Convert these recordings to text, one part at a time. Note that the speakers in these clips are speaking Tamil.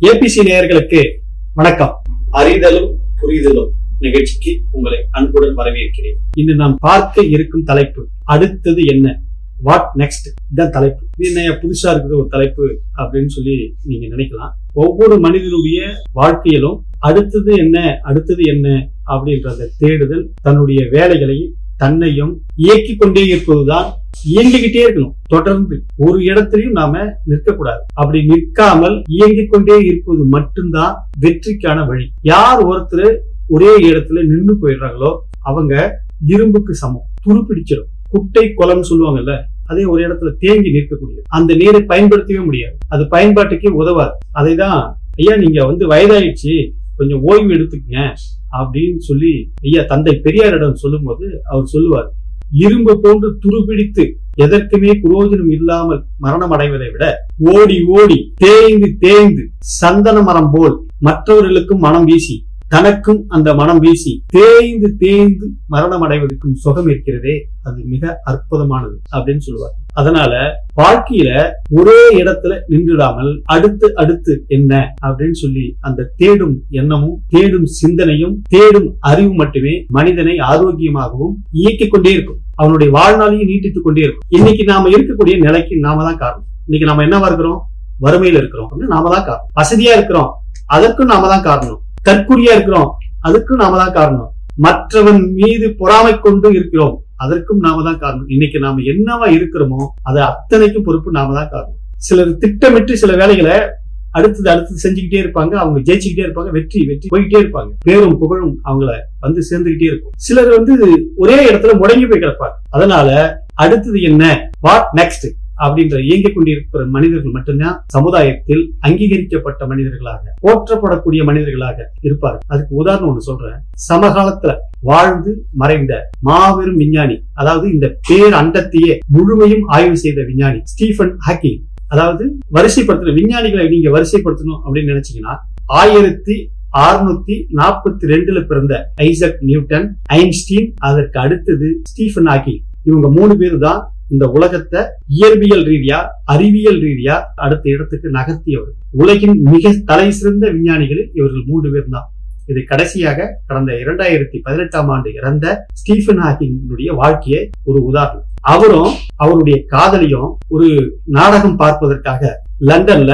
ஏபிசி நேயர்களுக்கு வணக்கம். அறிதலும் புரிதலும் நிகழ்ச்சிக்கு உங்களை அன்புடன் வரவேற்கிறேன். இன்று நாம் பார்க்க இருக்கும் தலைப்பு அடுத்தது என்ன, வாட் நெக்ஸ்ட். இதுதான் தலைப்பு. இது என்ன புதுசா இருக்குது ஒரு தலைப்பு அப்படின்னு சொல்லி நீங்க நினைக்கலாம். ஒவ்வொரு மனிதனுடைய வாழ்க்கையிலும் அடுத்தது என்ன அப்படின்றத தேடுதல், தன்னுடைய வேலைகளை தன்னையும் இயக்கிக் கொண்டே இருப்பதுதான். இயங்கிக்கிட்டே இருக்கணும். தொடர்ந்து ஒரு இடத்திலையும் நாம நிற்கக்கூடாது. அப்படி நிற்காமல் இயங்கிக் கொண்டே இருப்பது மட்டும்தான் வெற்றிக்கான வழி. யார் ஒருத்தர் ஒரே இடத்துல நின்று போயிடுறாங்களோ அவங்க இரும்புக்கு சமம், துருப்பிடிச்சிடும். குட்டை குளம் சொல்லுவாங்கல்ல, அதே ஒரு இடத்துல தேங்கி நிற்கக்கூடிய அந்த நீரை பயன்படுத்தவே முடியாது. அது பயன்பாட்டுக்கே உதவாது. அதைதான் ஐயா நீங்க வயதாயிடுச்சு, கொஞ்சம் ஓய்வு எடுத்துக்கங்க அப்படின்னு சொல்லி ஐயா தந்தை பெரியாரிடம் சொல்லும் போது அவர் சொல்லுவார், இரும்பு போன்று துருபிடித்து எதற்குமே பிரயோஜனம் இல்லாமல் மரணம் அடைவதை விட ஓடி ஓடி தேய்ந்து தேய்ந்து சந்தன மரம் போல் மற்றவர்களுக்கும் மனம் வீசி தனக்கும் அந்த மனம் வீசி தேய்ந்து தேய்ந்து மரணம் அடைவதற்கும் சுகம் இருக்கிறதே, அது மிக அற்புதமானது அப்படின்னு சொல்லுவார். அதனால வாழ்க்கையில ஒரே இடத்துல நின்றுடாமல் அடுத்து என்ன அப்படின்னு சொல்லி அந்த தேடும் எண்ணமும் தேடும் சிந்தனையும் தேடும் அறிவு மட்டுமே மனிதனை ஆரோக்கியமாகவும் இயக்கிக் கொண்டே இருக்கும். அவனுடைய வாழ்நாளையும் நீட்டித்துக் கொண்டே இருக்கும். இன்னைக்கு நாம இருக்கக்கூடிய நிலைக்கு நாம தான் காரணம். இன்னைக்கு நாம என்னவா இருக்கிறோம், வறுமையில இருக்கிறோம் அப்படின்னு நாம தான் காரணம். வசதியா இருக்கிறோம், அதற்கும் நாம தான் காரணம். தற்குறியா இருக்கிறோம், அதுக்கும் நாம தான் காரணம். மற்றவன் மீது பொறாமை கொண்டு இருக்கிறோம், அதற்கும் நாம தான் காரணம். இன்னைக்கு நாம என்னவா இருக்கிறோமோ அது அத்தனைக்கும் பொறுப்பு நாம தான் காரணம். சிலர் திட்டமிட்டு சில வேலைகளை அடுத்தது செஞ்சுக்கிட்டே இருப்பாங்க. அவங்க ஜெயிச்சுக்கிட்டே இருப்பாங்க, வெற்றி போய்கிட்டே இருப்பாங்க. பேரும் புகழும் அவங்கள சேர்ந்துகிட்டே இருக்கும். சிலர் ஒரே இடத்துல முடங்கி போய் கிடப்பாங்க. அதனால அடுத்தது என்ன, வாட் நெக்ஸ்ட் அப்படின்ற இயங்கிக் கொண்டிருக்கிற மனிதர்கள் மட்டும்தான் சமுதாயத்தில் அங்கீகரிக்கப்பட்ட மனிதர்களாக, போற்றப்படக்கூடிய மனிதர்களாக இருப்பார்கள். அதுக்கு உதாரணம் ஒண்ணு சொல்றேன். சமகாலத்துல வாழ்ந்து மறைந்த மாபெரும் விஞ்ஞானி, அதாவது இந்த பேர் அண்டத்தையே முழுமையும் ஆய்வு செய்த விஞ்ஞானி ஸ்டீஃபன் ஹாக்கிங். அதாவது வரிசைப்படுத்துற விஞ்ஞானிகளை நீங்க வரிசைப்படுத்தணும் அப்படின்னு நினைச்சீங்கன்னா 1642 பிறந்த ஐசக் நியூட்டன், ஐன்ஸ்டீன், அதற்கு அடுத்தது ஸ்டீஃபன் ஹாக்கிங். இவங்க 3 பேரு தான் இந்த உலகத்தை இயற்பியல் ரீதியா அறிவியல் ரீதியா அடுத்த இடத்துக்கு நகர்த்தியவர். உலகின் மிக தலை சிறந்த விஞ்ஞானிகளில் இவர்கள் 3 பேர் தான். இது கடைசியாக கடந்த 2018ஆம் ஆண்டு இறந்த ஸ்டீஃபன் ஹாக்கிங் வாழ்க்கையை ஒரு உதாரணம். அவரும் அவருடைய காதலியும் ஒரு நாடகம் பார்ப்பதற்காக லண்டன்ல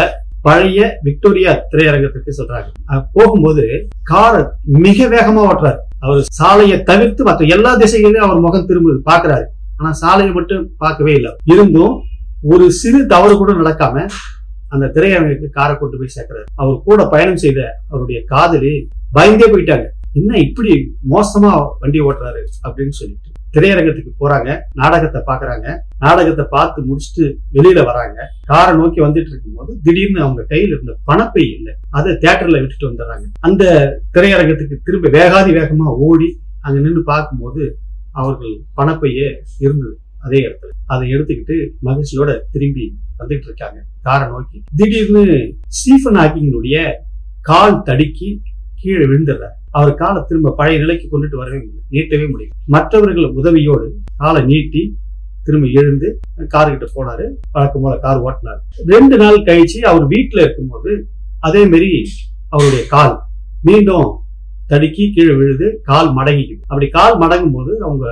பழைய விக்டோரியா திரையரங்கத்திற்கு சொல்றாங்க. போகும்போது காரை மிக வேகமா ஓட்டுறாரு. அவர் சாலையை தவிர்த்து மற்ற எல்லா திசைகளிலும் அவர் முகம் திரும்புது, பாக்குறாரு. ஆனா சாலையை மட்டும் பார்க்கவே இல்லை. இருந்தும் ஒரு சிறு தவறு கூட நடக்காம அந்த திரையரங்குக்கு காரை கொண்டு போய் சேர்க்கிறாரு. அவர் கூட பயணம் செய்த அவருடைய காதலி பயந்தே போயிட்டாங்க, என்ன இப்படி மோசமா வண்டி ஓட்டுறாரு அப்படின்னு சொல்லிட்டு. திரையரங்கத்துக்கு போறாங்க, நாடகத்தை பாக்குறாங்க. நாடகத்தை பார்த்து முடிச்சுட்டு வெளியில வராங்க. காரை நோக்கி வந்துட்டு இருக்கும் போது திடீர்னு அவங்க கையில இருந்த பணப்பை இல்லை, அதை தியேட்டர்ல விட்டுட்டு வந்துடுறாங்க. அந்த திரையரங்கத்துக்கு திரும்ப வேகமா ஓடி அங்க நின்று பார்க்கும்போது அவர்கள் பணப்பையே இருந்தது அதே இடத்துல. அதை எடுத்துக்கிட்டு மகிழ்ச்சியோட திரும்பி வந்துட்டு இருக்காங்க காரை நோக்கி. திடீர்னு ஸ்டீஃபன் ஹாக்கிங்கினுடைய கால் தடுக்கி கீழே விழுந்துடுறாரு. அவர் காலை திரும்ப பழைய நிலைக்கு கொண்டுட்டு வரவே முடியும், நீட்டவே முடியும். மற்றவர்கள் உதவியோடு காலை நீட்டி திரும்ப எழுந்து கார்கிட்ட போனாரு. வழக்கம் போல கார் ஓட்டினாரு. 2 நாள் கழிச்சு அவர் வீட்டுல இருக்கும்போது அதே மாதிரி அவருடைய கால் மீண்டும் தடுக்கி கீழே விழுது, கால் மடங்கிக்குது. அப்படி கால் மடங்கும் போது அவங்க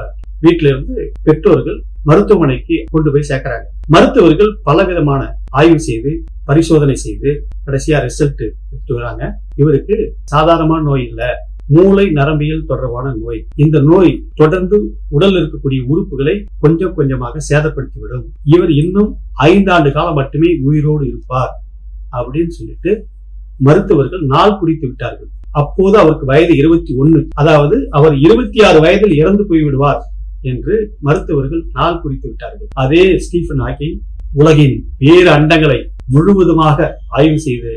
வீட்டுல இருந்து பெற்றோர்கள் மருத்துவமனைக்கு கொண்டு போய் சேர்க்கிறாங்க. மருத்துவர்கள் பலவிதமான ஆய்வு செய்து பரிசோதனை செய்து கடைசியா ரிசல்ட் எடுத்து வராங்க. இவருக்கு சாதாரணமான நோய் இல்ல, மூளை நரம்பியல் தொடர்பான நோய். இந்த நோய் தொடர்ந்து உடல் இருக்கக்கூடிய உறுப்புகளை கொஞ்சம் கொஞ்சமாக சேதப்படுத்திவிடும். இவர் இன்னும் 5 ஆண்டு காலம் மட்டுமே உயிரோடு இருப்பார் அப்படின்னு சொல்லிட்டு மருத்துவர்கள் நாள் குறித்து விட்டார்கள். அப்போது அவருக்கு வயது 21. அதாவது அவர் 26 வயதில் இறந்து போய்விடுவார் என்று மருத்துவர்கள் நாள் குறித்து விட்டார்கள். அதே ஸ்டீஃபன் ஹாக்கிங் உலகின் வேறு அண்டங்களை முழுவதுமாக ஆய்வு செய்து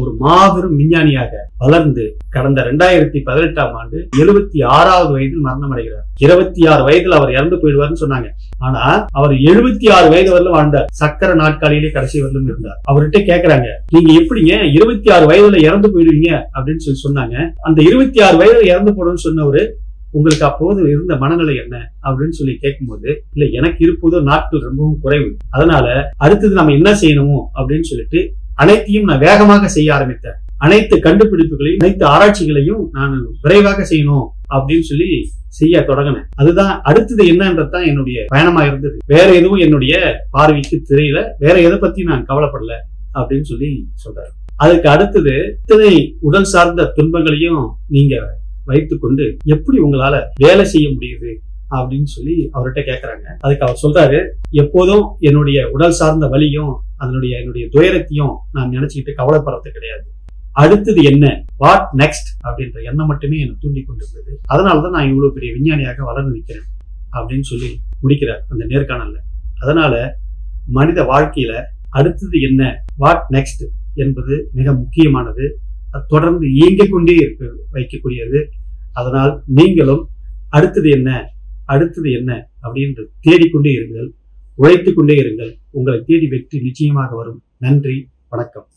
ஒரு மாபெரும் விஞ்ஞானியாக வளர்ந்து கடந்த 2018ஆம் ஆண்டு 76வது வயதில் மரணம் அடைகிறார். 26 வயதில் அவர் இறந்து போயிடுவார்னு சொன்னாங்க. ஆனா அவர் 76 வயது வரலும் வாழ்ந்தார். சக்கர நாட்காலியிலே கடைசி வரலும் இருந்தார். அவர்கிட்ட கேக்குறாங்க, நீங்க எப்படிங்க 26 வயதுல இறந்து போயிடுவீங்க அப்படின்னு சொன்னாங்க. அந்த 26 வயதுல இறந்து போடுன்னு சொன்னவரு உங்களுக்கு அப்போது இருந்த மனநிலை என்ன அப்படின்னு சொல்லி கேட்கும்போது, இல்ல எனக்கு இருப்பதோ நாட்கள் ரொம்பவும் குறைவு, அதனால அடுத்தது நம்ம என்ன செய்யணுமோ அப்படின்னு சொல்லிட்டு அனைத்தையும் நான் வேகமாக செய்ய ஆரம்பித்தேன். அனைத்து கண்டுபிடிப்புகளையும் அனைத்து ஆராய்ச்சிகளையும் நான் விரைவாக செய்யணும் அப்படின்னு சொல்லி செய்ய தொடங்கினேன். அதுதான் அடுத்தது என்னன்றதுதான் என்னுடைய பயணமா இருந்தது. வேற எதுவும் என்னுடைய பார்வைக்கு தெரியல, வேற எதை பத்தி நான் கவலைப்படல அப்படின்னு சொல்லி சொல்றாரு. அதுக்கு அடுத்தது இத்தனை உடல் சார்ந்த துன்பங்களையும் நீங்க வைத்துக்கொண்டு எப்படி உங்களால வேலை செய்ய முடியுது அப்படின்னு சொல்லி அவர்கிட்ட கேட்கறாங்க. அதுக்கு அவர் சொல்றாரு, எப்போதும் என்னுடைய உடல் சார்ந்த வலியும் என்னுடைய துயரத்தையும் நான் நினைச்சுக்கிட்டு கவலைப்படுறது கிடையாது. அடுத்தது என்ன, வாட் நெக்ஸ்ட் அப்படின்ற எண்ணம் மட்டுமே என்னை தூண்டி கொண்டிருந்தது. அதனாலதான் நான் இவ்வளவு பெரிய விஞ்ஞானியாக வளர்ந்து நிற்கிறேன் அப்படின்னு சொல்லி முடிக்கிறார் அந்த நேர்காணல்ல. அதனால மனித வாழ்க்கையில அடுத்தது என்ன, வாட் நெக்ஸ்ட் என்பது மிக முக்கியமானது. தொடர்ந்து இயங்கிக் கொண்டே வைக்கக்கூடியது. அதனால் நீங்களும் அடுத்தது என்ன அப்படின்னு தேடிக்கொண்டே இருங்கள், உழைத்துக் கொண்டே இருங்கள். உங்களை தேடி வெற்றி நிச்சயமாக வரும். நன்றி, வணக்கம்.